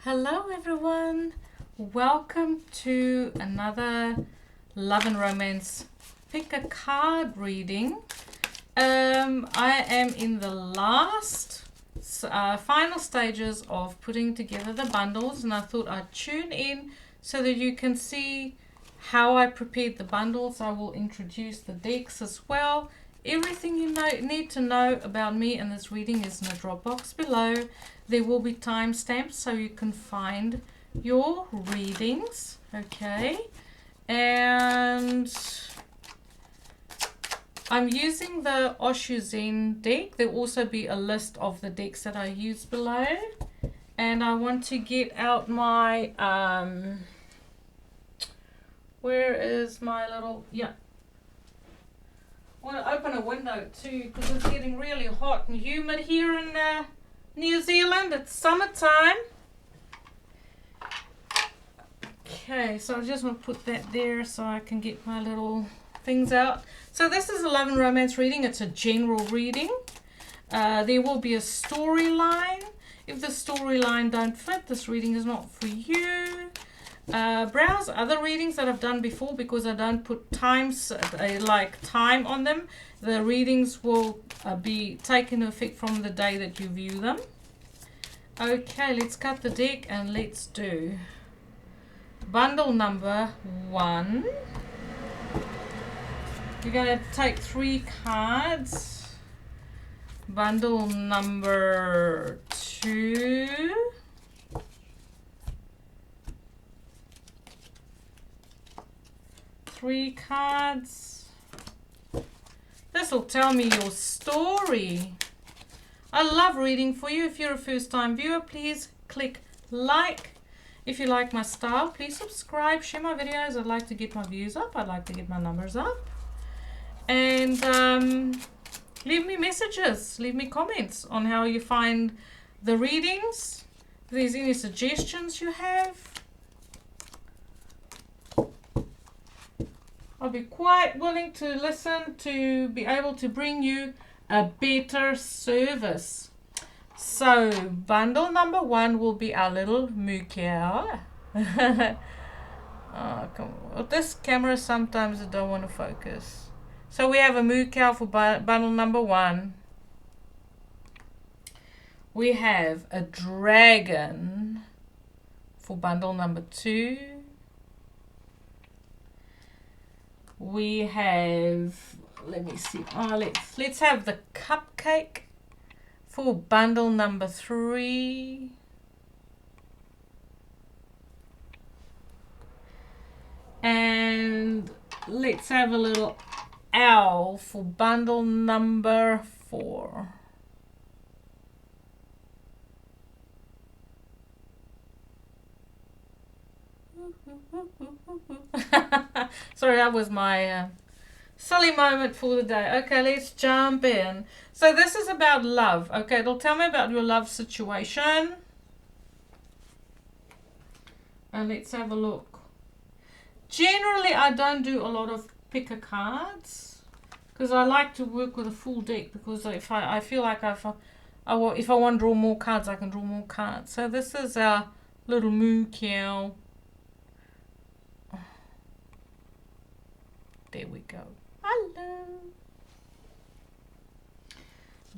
Hello everyone, welcome to another love and romance pick a card reading. I am in the last final stages of putting together the bundles, and I thought I'd tune in so that you can see how I prepared the bundles. I will introduce the decks as well. Everything you need to know about me and this reading is in the drop box below. There will be timestamps so you can find your readings, okay? And I'm using the Osho Zen deck. There will also be a list of the decks that I use below. And I want to get out my, where is my little, I want to open a window too because it's getting really hot and humid here in New Zealand. It's summertime. Okay, so I just want to put that there so I can get my little things out. So this is a love and romance reading. It's a general reading. There will be a storyline. If the storyline don't fit, this reading is not for you. Browse other readings that I've done before because I don't put time on them. The readings will be taken effect from the day that you view them. Okay, let's cut the deck and let's do bundle number 1. You're going to take 3 cards. Bundle number 2. Three cards. This will tell me your story. I love reading for you. If you're a first-time viewer, please click like. If you like my style, please subscribe, share my videos. I'd like to get my views up. I'd like to get my numbers up. And leave me messages, leave me comments on how you find the readings. If there's any suggestions you have. I'll be quite willing to listen to be able to bring you a better service. So bundle number 1 will be our little Moo-Cow. Oh, come on. This camera sometimes I don't want to focus. So we have a Moo-Cow for bundle number 1. We have a dragon for bundle number 2. We have, let me see, let's have the Cupcake for bundle number 3. And let's have a little owl for bundle number 4. Sorry, that was my silly moment for the day. Okay, let's jump in. So this is about love. Okay, it'll tell me about your love situation. And let's have a look. Generally, I don't do a lot of picker cards because I like to work with a full deck, because if I feel like if I want to draw more cards, I can draw more cards. So this is our little Moo-Cow. There we go. Hello.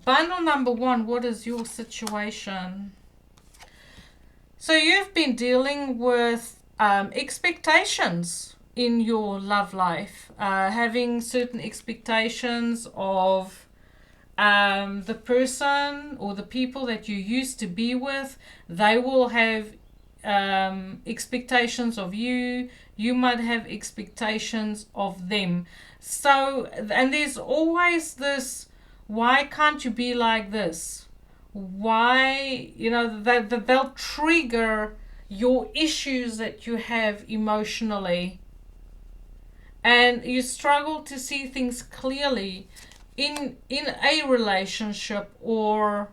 Bundle number 1, what is your situation? So you've been dealing with expectations in your love life. Having certain expectations of the person or the people that you used to be with. They will have expectations of you. You might have expectations of them. So, and there's always this, why can't you be like this? Why, they'll trigger your issues that you have emotionally. And you struggle to see things clearly in a relationship, or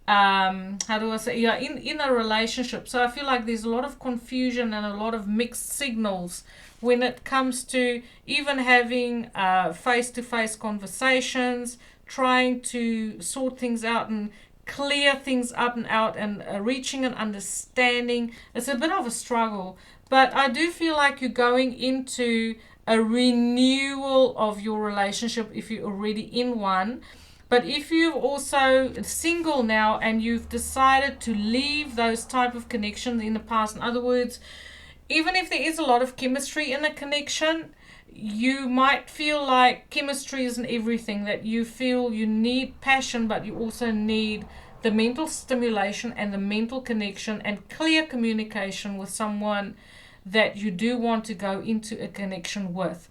how do I say, in a relationship. So I feel like there's a lot of confusion and a lot of mixed signals when it comes to even having face-to-face conversations, trying to sort things out and clear things up and out, and reaching an understanding. It's a bit of a struggle, but I do feel like you're going into a renewal of your relationship if you're already in one. But if you're also single now and you've decided to leave those type of connections in the past, in other words, even if there is a lot of chemistry in a connection, you might feel like chemistry isn't everything, that you feel you need passion, but you also need the mental stimulation and the mental connection and clear communication with someone that you do want to go into a connection with.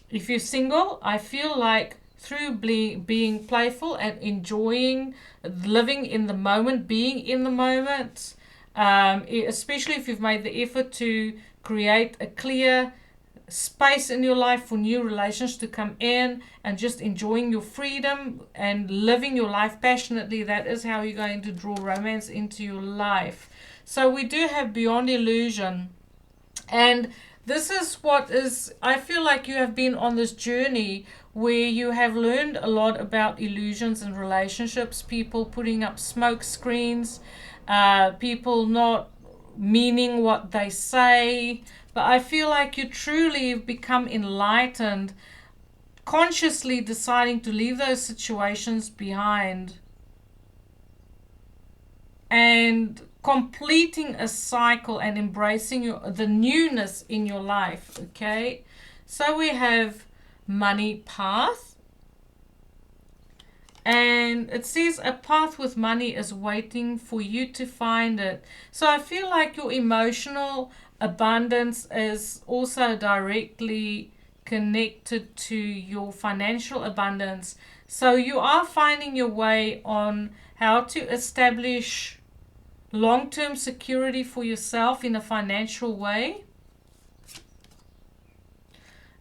If you're single, I feel like through being playful and enjoying living in the moment, being in the moment, especially if you've made the effort to create a clear space in your life for new relations to come in, and just enjoying your freedom and living your life passionately, that is how you're going to draw romance into your life. So we do have Beyond Illusion, and this is what is, I feel like you have been on this journey where you have learned a lot about illusions and relationships, people putting up smoke screens, people not meaning what they say. But I feel like you truly have become enlightened, consciously deciding to leave those situations behind and completing a cycle and embracing the newness in your life. Okay, so we have money path, and it says a path with money is waiting for you to find it. So I feel like your emotional abundance is also directly connected to your financial abundance. So you are finding your way on how to establish long-term security for yourself in a financial way.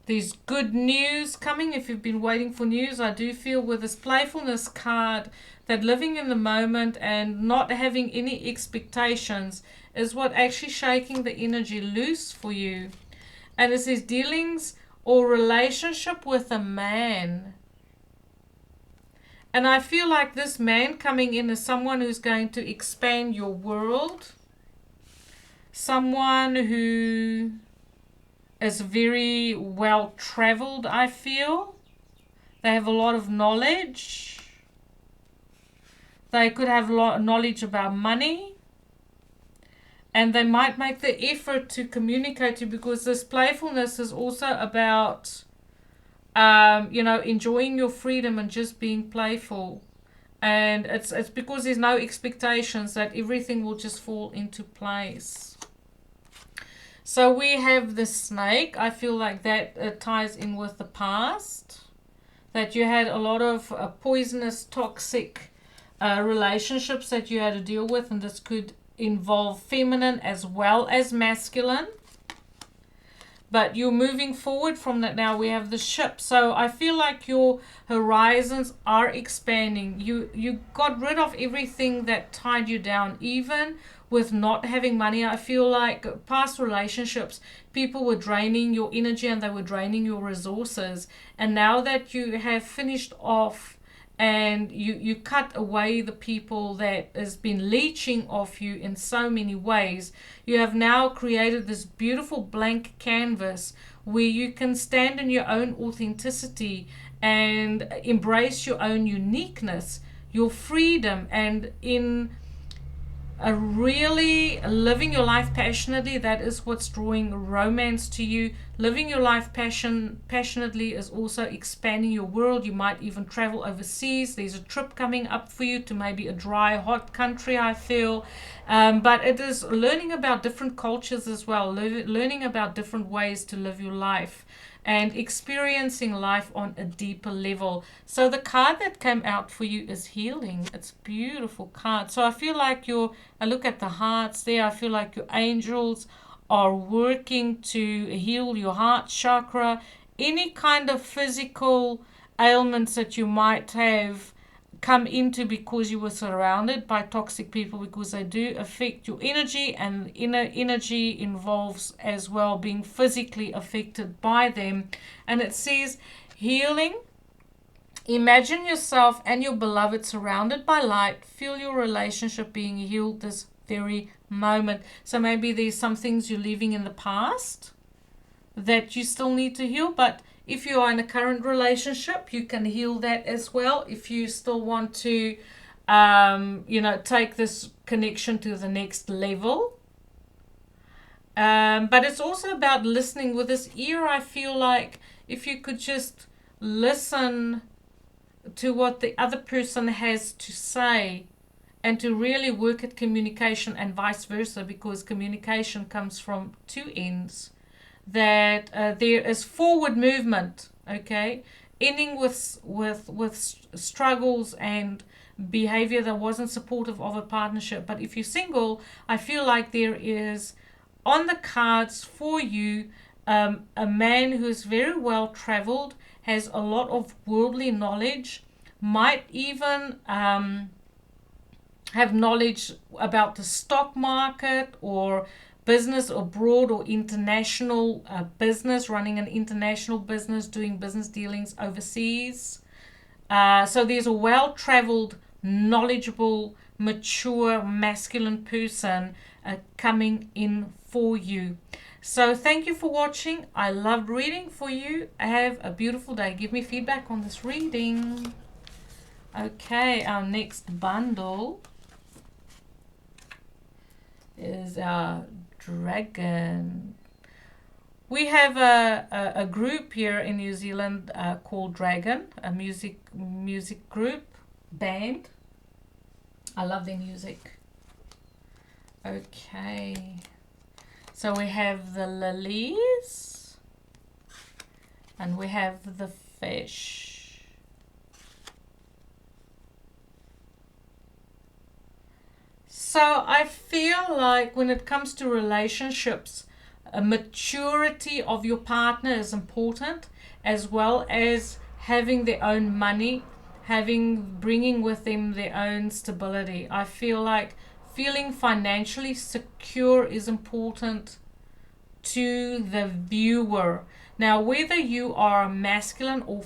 There's good news coming if you've been waiting for news. I do feel with this playfulness card that living in the moment and not having any expectations is what actually shaking the energy loose for you. And it says dealings or relationship with a man. And I feel like this man coming in is someone who's going to expand your world. Someone who is very well traveled, I feel. They have a lot of knowledge. They could have a lot of knowledge about money. And they might make the effort to communicate to you, because this playfulness is also about, enjoying your freedom and just being playful. And it's because there's no expectations that everything will just fall into place. So we have the snake. I feel like that ties in with the past. That you had a lot of poisonous, toxic relationships that you had to deal with. And this could involve feminine as well as masculine. But you're moving forward from that now. We have the ship. So I feel like your horizons are expanding. You got rid of everything that tied you down. Even with not having money, I feel like past relationships, people were draining your energy and they were draining your resources. And now that you have finished off and you cut away the people that has been leeching off you in so many ways, you have now created this beautiful blank canvas where you can stand in your own authenticity and embrace your own uniqueness, your freedom, and in really living your life passionately. That is what's drawing romance to you. Living your life passionately is also expanding your world. You might even travel overseas. There's a trip coming up for you to maybe a dry, hot country, I feel. But it is learning about different cultures as well, learning about different ways to live your life and experiencing life on a deeper level. So the card that came out for you is healing. It's a beautiful card. So I feel like I look at the hearts there, I feel like your angels are working to heal your heart chakra. Any kind of physical ailments that you might have come into because you were surrounded by toxic people, because they do affect your energy, and inner energy involves as well being physically affected by them. And it says healing Imagine yourself and your beloved surrounded by light. Feel your relationship being healed this very moment. So maybe there's some things you're leaving in the past that you still need to heal, but if you are in a current relationship, you can heal that as well. If you still want to, take this connection to the next level. But it's also about listening. With this ear, I feel like if you could just listen to what the other person has to say and to really work at communication and vice versa, because communication comes from two ends, that there is forward movement, okay, ending with struggles and behavior that wasn't supportive of a partnership. But if you're single, I feel like there is on the cards for you a man who's very well traveled, has a lot of worldly knowledge, might even have knowledge about the stock market or business abroad or international business, running an international business, doing business dealings overseas. So there's a well-traveled, knowledgeable, mature, masculine person coming in for you. So thank you for watching. I loved reading for you. Have a beautiful day. Give me feedback on this reading. Okay, our next bundle is our dragon. We have a group here in New Zealand called Dragon, a music group, band. I love their music. Okay, so we have the lilies and we have the fish. So I feel like when it comes to relationships, a maturity of your partner is important, as well as having their own money, bringing with them their own stability. I feel like feeling financially secure is important to the viewer. Now, whether you are masculine or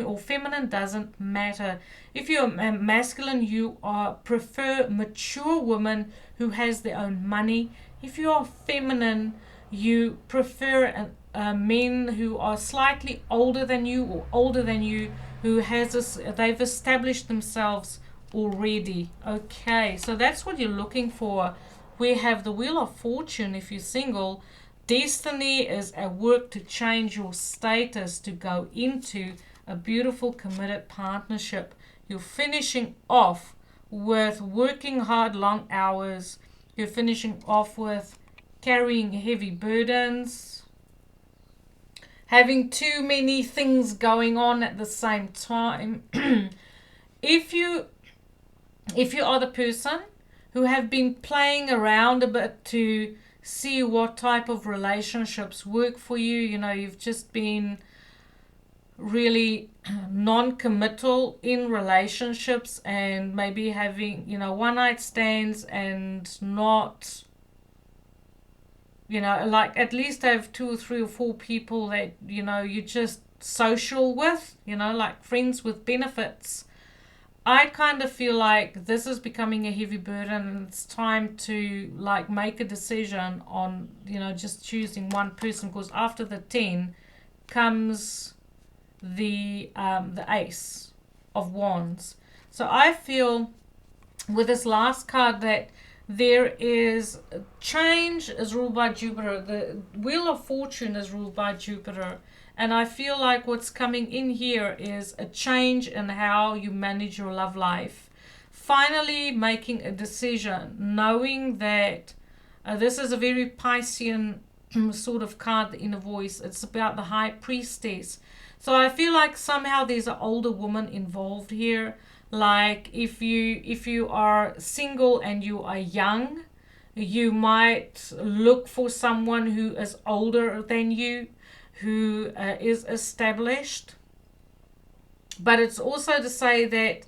or feminine doesn't matter. If you're masculine, you prefer mature women who has their own money. If you are feminine, you prefer men who are slightly older than you or older than you, who they've established themselves already. Okay, so that's what you're looking for. We have the Wheel of Fortune if you're single. Destiny is at work to change your status to go into a beautiful committed partnership. You're finishing off with working hard long hours. You're finishing off with carrying heavy burdens, having too many things going on at the same time. If you are the person who have been playing around a bit to see what type of relationships work for you, you've just been really non-committal in relationships and maybe having, one night stands and not, like at least have 2 or 3 or 4 people that, you just social with, like friends with benefits. I kind of feel like this is becoming a heavy burden and it's time to like make a decision on, just choosing one person, because after the 10 comes the Ace of Wands. So I feel with this last card that there is change is ruled by Jupiter. The Wheel of Fortune is ruled by Jupiter. And I feel like what's coming in here is a change in how you manage your love life. Finally making a decision, knowing that this is a very Piscean sort of card, the inner voice. It's about the High Priestess. So I feel like somehow there's an older woman involved here. Like if you are single and you are young, you might look for someone who is older than you, who is established. But it's also to say that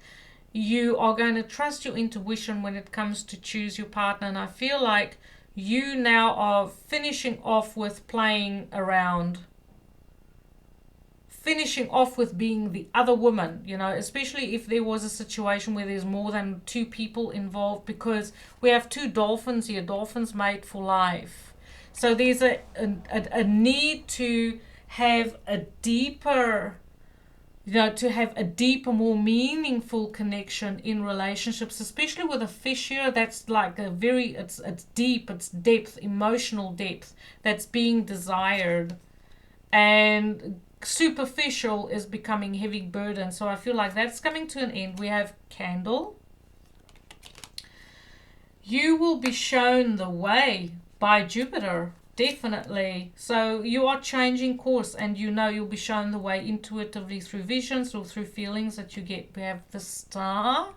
you are going to trust your intuition when it comes to choose your partner. And I feel like you now are finishing off with playing around. finishing off with being the other woman, you know, especially if there was a situation where there's more than two people involved, because we have two dolphins here, dolphins mate for life. So there's a need to have a deeper, you know, to have a deeper, more meaningful connection in relationships, especially with a fish here. That's like a very, it's deep, it's depth, emotional depth that's being desired. And superficial is becoming heavy burden. So I feel like that's coming to an end. We have candle. You will be shown the way by Jupiter, definitely. So you are changing course, and you know you'll be shown the way intuitively through visions or through feelings that you get. We have the Star.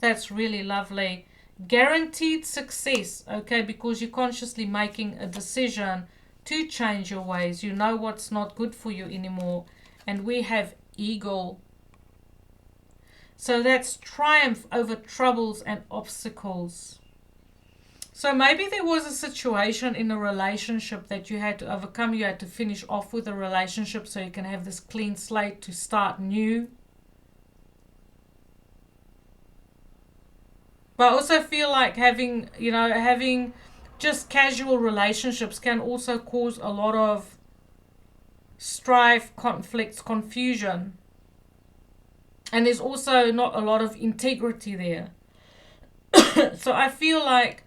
That's really lovely. Guaranteed success, okay, because you're consciously making a decision to change your ways. You know what's not good for you anymore. And we have Eagle. So that's triumph over troubles and obstacles. So maybe there was a situation in a relationship that you had to overcome. You had to finish off with a relationship so you can have this clean slate to start new. But I also feel like having, you know, having just casual relationships can also cause a lot of strife, conflicts, confusion. And there's also not a lot of integrity there. So I feel like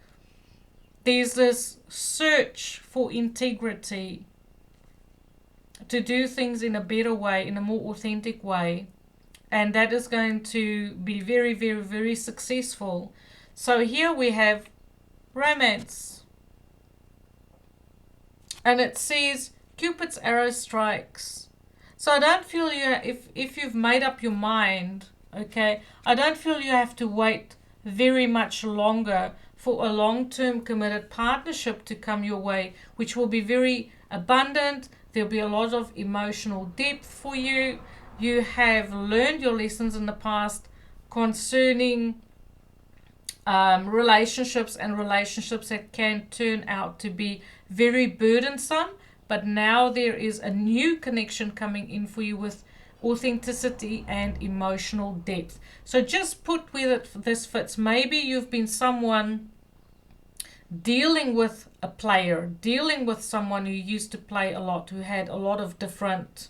there's this search for integrity, to do things in a better way, in a more authentic way. And that is going to be very, very, very successful. So here we have romance. And it says Cupid's arrow strikes. So I don't feel if you've made up your mind, okay, I don't feel you have to wait very much longer for a long-term committed partnership to come your way, which will be very abundant. There'll be a lot of emotional depth for you. You have learned your lessons in the past concerning relationships, and relationships that can turn out to be very burdensome. But now there is a new connection coming in for you with authenticity and emotional depth. So just put where this fits. Maybe you've been someone dealing with a player, dealing with someone who used to play a lot, who had a lot of different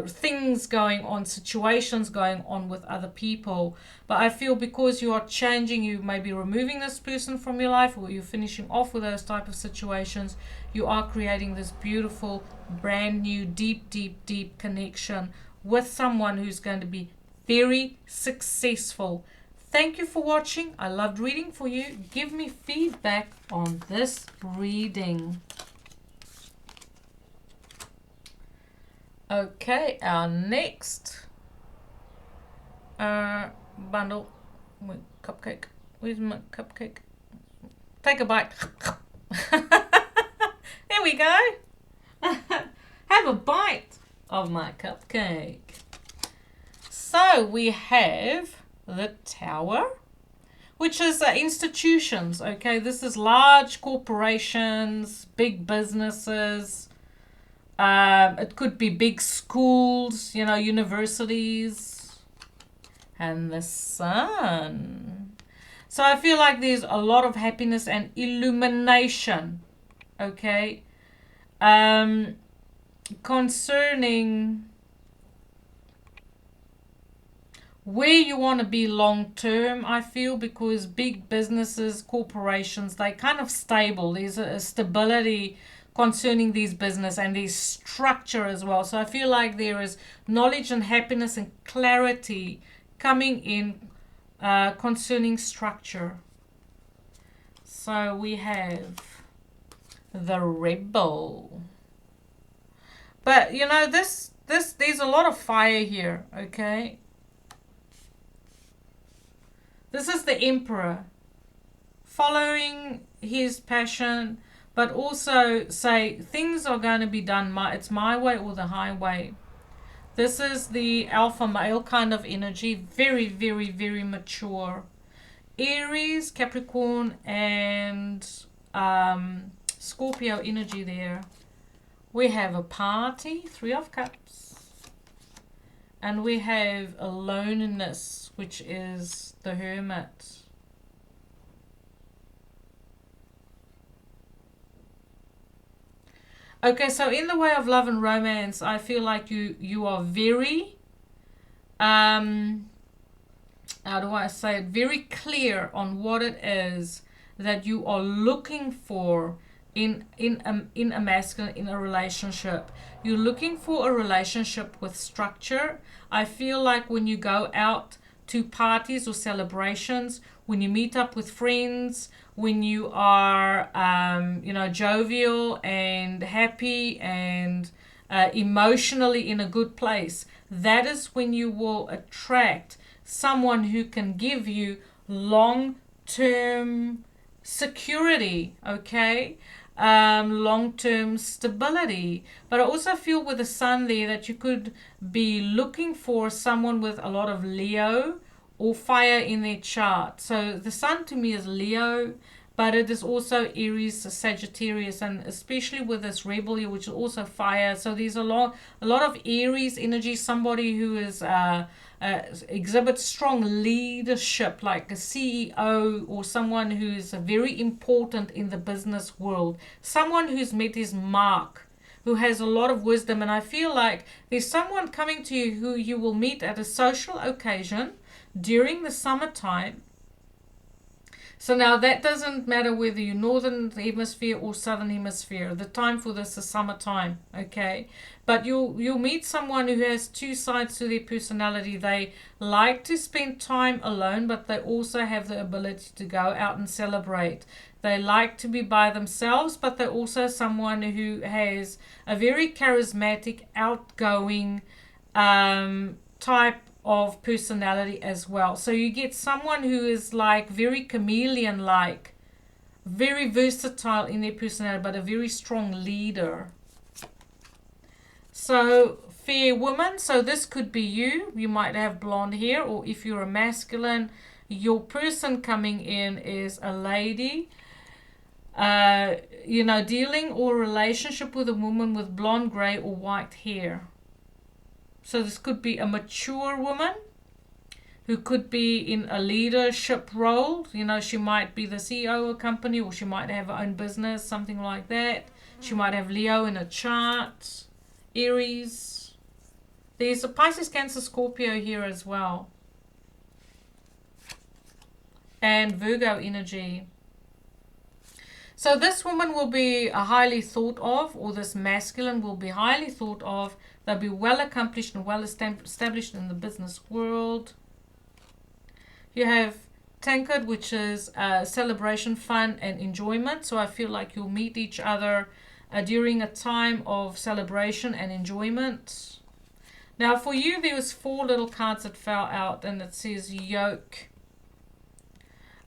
things going on, situations going on with other people. But I feel because you are changing, you may be removing this person from your life, or you're finishing off with those type of situations, you are creating this beautiful, brand new, deep, deep, deep connection with someone who's going to be very successful. Thank you for watching. I loved reading for you. Give me feedback on this reading. Okay, our next bundle. Wait, cupcake. Where's my cupcake? Take a bite. There we go. Have a bite of my cupcake. So we have the Tower, which is institutions. Okay, this is large corporations, big businesses. It could be big schools, you know, universities. And the Sun. So I feel like there's a lot of happiness and illumination, okay, concerning where you want to be long term, I feel, because big businesses, corporations, they're kind of stable. There's a stability concerning these business, and there's structure as well. So I feel like there is knowledge and happiness and clarity coming in concerning structure. So we have the Rebel. But you know, this there's a lot of fire here, okay? This is the Emperor following his passion, but also say things are going to be done. It's my way or the highway. This is the alpha male kind of energy. Very, very, very mature. Aries, Capricorn, and Scorpio energy there. We have a party, 3 of Cups. And we have a loneliness, which is the Hermit. Okay, so in the way of love and romance, I feel like you are very, how do I say it, very clear on what it is that you are looking for in a masculine, in a relationship. You're looking for a relationship with structure. I feel like when you go out to parties or celebrations, when you meet up with friends, when you are jovial and happy and emotionally in a good place, that is when you will attract someone who can give you long-term security, okay? Long-term stability. But I also feel with the sun there that you could be looking for someone with a lot of Leo or fire in their chart. So the sun to me is Leo, but it is also Aries, Sagittarius, and especially with this rebel here, which is also fire. So there's a lot of Aries energy, somebody who is exhibits strong leadership, like a CEO or someone who's very important in the business world, someone who's met his mark, who has a lot of wisdom. And I feel like there's someone coming to you who you will meet at a social occasion during the summertime. So now that doesn't matter whether you're northern hemisphere or southern hemisphere. The time for this is summertime, okay? But you'll meet someone who has 2 sides to their personality. They like to spend time alone, but they also have the ability to go out and celebrate. They like to be by themselves, but they're also someone who has a very charismatic, outgoing type of personality as well. So you get someone who is like very chameleon like, very versatile in their personality, but a very strong leader. So fair woman, so this could be you might have blonde hair, or if you're a masculine, your person coming in is a lady, dealing or relationship with a woman with blonde, gray or white hair. So this could be a mature woman who could be in a leadership role. She might be the CEO of a company, or she might have her own business, something like that. She might have Leo in a chart, Aries. There's a Pisces, Cancer, Scorpio here as well. And Virgo energy. So this woman will be highly thought of, or this masculine will be highly thought of. They'll be well accomplished and well established in the business world. You have Tankard, which is celebration, fun and enjoyment. So I feel like you'll meet each other during a time of celebration and enjoyment. Now for you, there was 4 little cards that fell out, and it says yoke.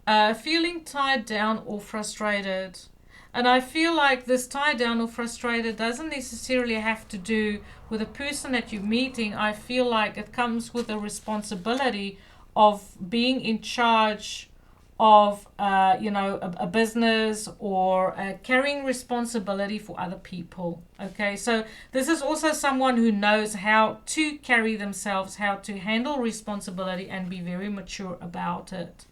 Feeling tied down or frustrated. And I feel like this tied down or frustrated doesn't necessarily have to do with the person that you're meeting. I feel like it comes with a responsibility of being in charge of a business, or carrying responsibility for other people. Okay, so this is also someone who knows how to carry themselves, how to handle responsibility and be very mature about it.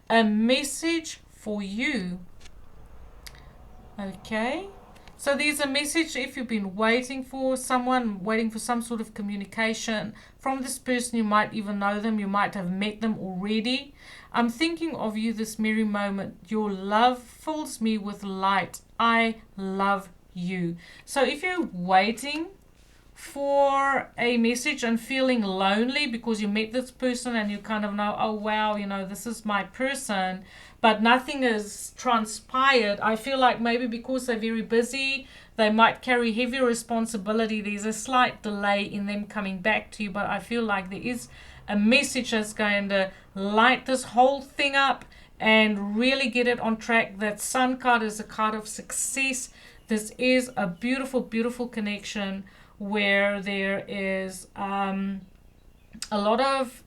A message for you. Okay, so there's a message if you've been waiting for someone, waiting for some sort of communication from this person. You might even know them, you might have met them already. I'm thinking of you this very moment. Your love fills me with light. I love you. So if you're waiting for a message and feeling lonely because you met this person and you kind of know, oh wow, this is my person, but nothing has transpired, I feel like maybe because they're very busy, they might carry heavy responsibility. There's a slight delay in them coming back to you, but I feel like there is a message that's going to light this whole thing up and really get it on track. That Sun card is a card of success. This is a beautiful, beautiful connection where there is a lot of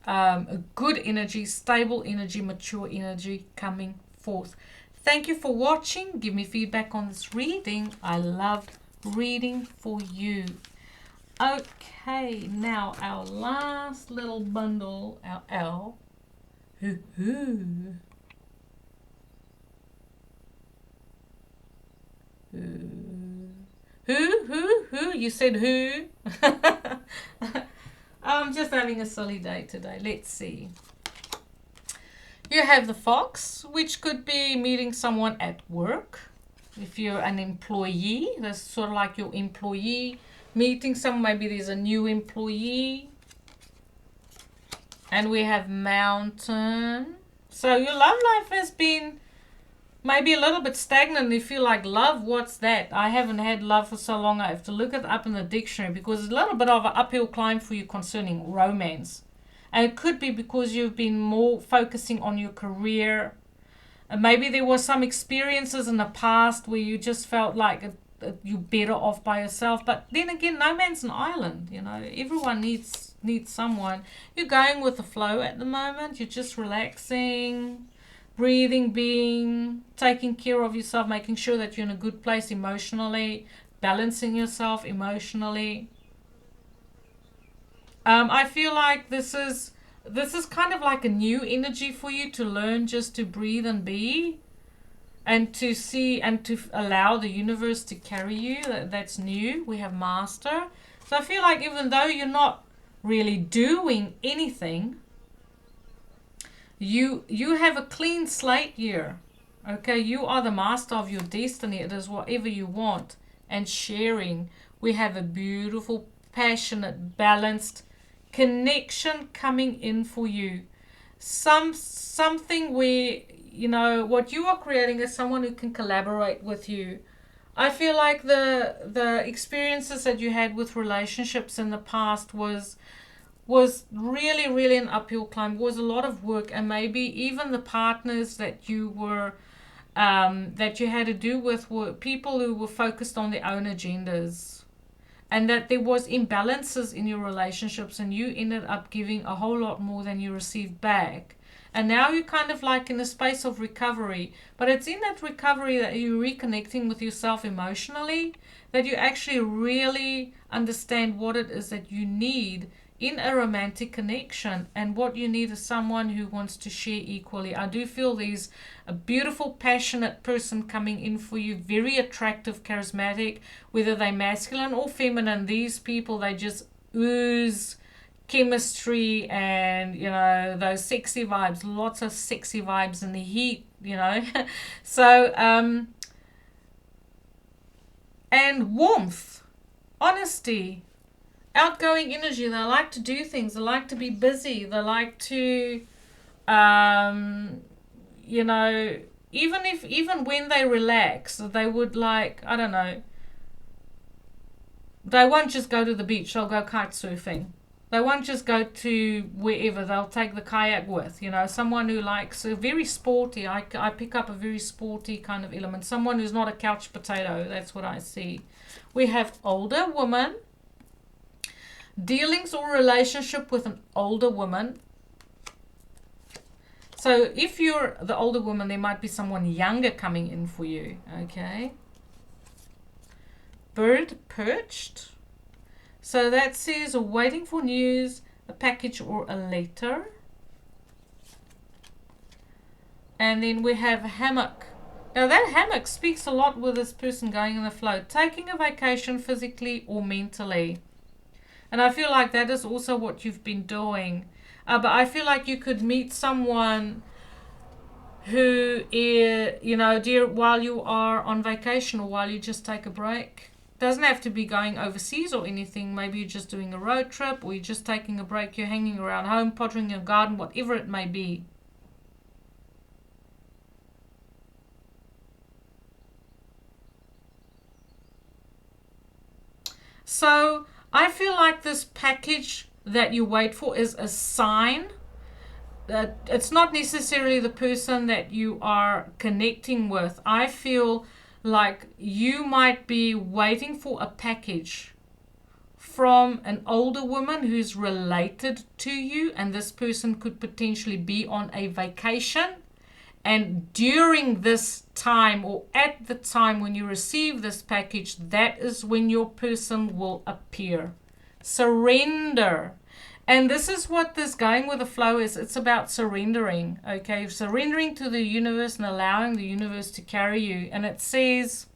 good energy, stable energy, mature energy coming forth. Thank you for watching. Give me feedback on this reading. I loved reading for you. Okay, now our last little bundle, our L. Who? You said who? I'm just having a silly day today. Let's see. You have the fox, which could be meeting someone at work. If you're an employee, that's sort of like your employee meeting someone. Maybe there's a new employee. And we have mountain. So your love life has been maybe a little bit stagnant. You feel like love, what's that? I haven't had love for so long. I have to look it up in the dictionary because it's a little bit of an uphill climb for you concerning romance. And it could be because you've been more focusing on your career. And maybe there were some experiences in the past where you just felt like you're better off by yourself. But then again, no man's an island. You know, everyone needs someone. You're going with the flow at the moment. You're just relaxing, breathing, being, taking care of yourself, making sure that you're in a good place emotionally, balancing yourself emotionally. I feel like this is kind of like a new energy for you to learn just to breathe and be, and to see and to allow the universe to carry you. That's new. We have master. So I feel like even though you're not really doing anything, you have a clean slate here. Okay, you are the master of your destiny. It is whatever you want. And sharing. We have a beautiful, passionate, balanced connection coming in for you. Something where, you know, what you are creating is someone who can collaborate with you. I feel like the experiences that you had with relationships in the past was really, really an uphill climb. It was a lot of work, and maybe even the partners that you were that you had to do with were people who were focused on their own agendas, and that there was imbalances in your relationships, and you ended up giving a whole lot more than you received back. And now you're kind of like in a space of recovery, but it's in that recovery that you're reconnecting with yourself emotionally, that you actually really understand what it is that you need in a romantic connection, and what you need is someone who wants to share equally. I do feel there's a beautiful, passionate person coming in for you, very attractive, charismatic, whether they're masculine or feminine. These people, they just ooze chemistry and, you know, those sexy vibes, lots of sexy vibes in the heat, you know. So and warmth, honesty, outgoing energy. They like to do things. They like to be busy. They like to, you know, even when they relax, they would, like, I don't know, they won't just go to the beach. They'll go kite surfing. They won't just go to wherever. They'll take the kayak with, you know, someone who likes a very sporty. I pick up a very sporty kind of element. Someone who's not a couch potato. That's what I see. We have older woman. Dealings or relationship with an older woman. So if you're the older woman, there might be someone younger coming in for you. Okay. Bird perched. So that says waiting for news, a package or a letter. And then we have hammock. Now that hammock speaks a lot with this person going in the flow, taking a vacation physically or mentally. And I feel like that is also what you've been doing. But I feel like you could meet someone who, you know, while you are on vacation or while you just take a break. Doesn't have to be going overseas or anything. Maybe you're just doing a road trip, or you're just taking a break. You're hanging around home, pottering your garden, whatever it may be. So I feel like this package that you wait for is a sign that it's not necessarily the person that you are connecting with. I feel like you might be waiting for a package from an older woman who's related to you, and this person could potentially be on a vacation, and during this time or at the time when you receive this package, that is when your person will appear. Surrender. And this is what this going with the flow is. It's about surrendering, okay? Surrendering to the universe and allowing the universe to carry you. And it says,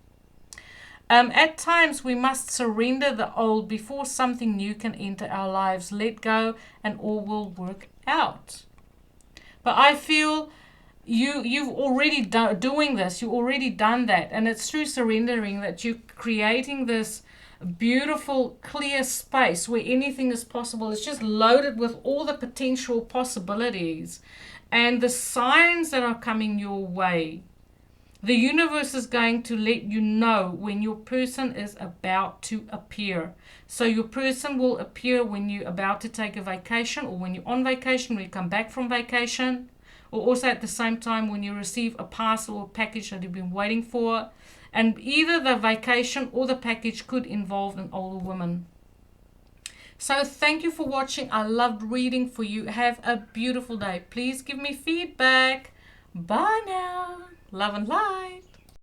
at times we must surrender the old before something new can enter our lives. Let go and all will work out. But I feel you've already doing this. You've already done that. And it's through surrendering that you're creating this beautiful clear space where anything is possible. It's just loaded with all the potential possibilities and the signs that are coming your way. The universe is going to let you know when your person is about to appear. So your person will appear when you're about to take a vacation, or when you're on vacation, when you come back from vacation, or also at the same time when you receive a parcel or package that you've been waiting for. And either the vacation or the package could involve an older woman. So thank you for watching. I loved reading for you. Have a beautiful day. Please give me feedback. Bye now. Love and light.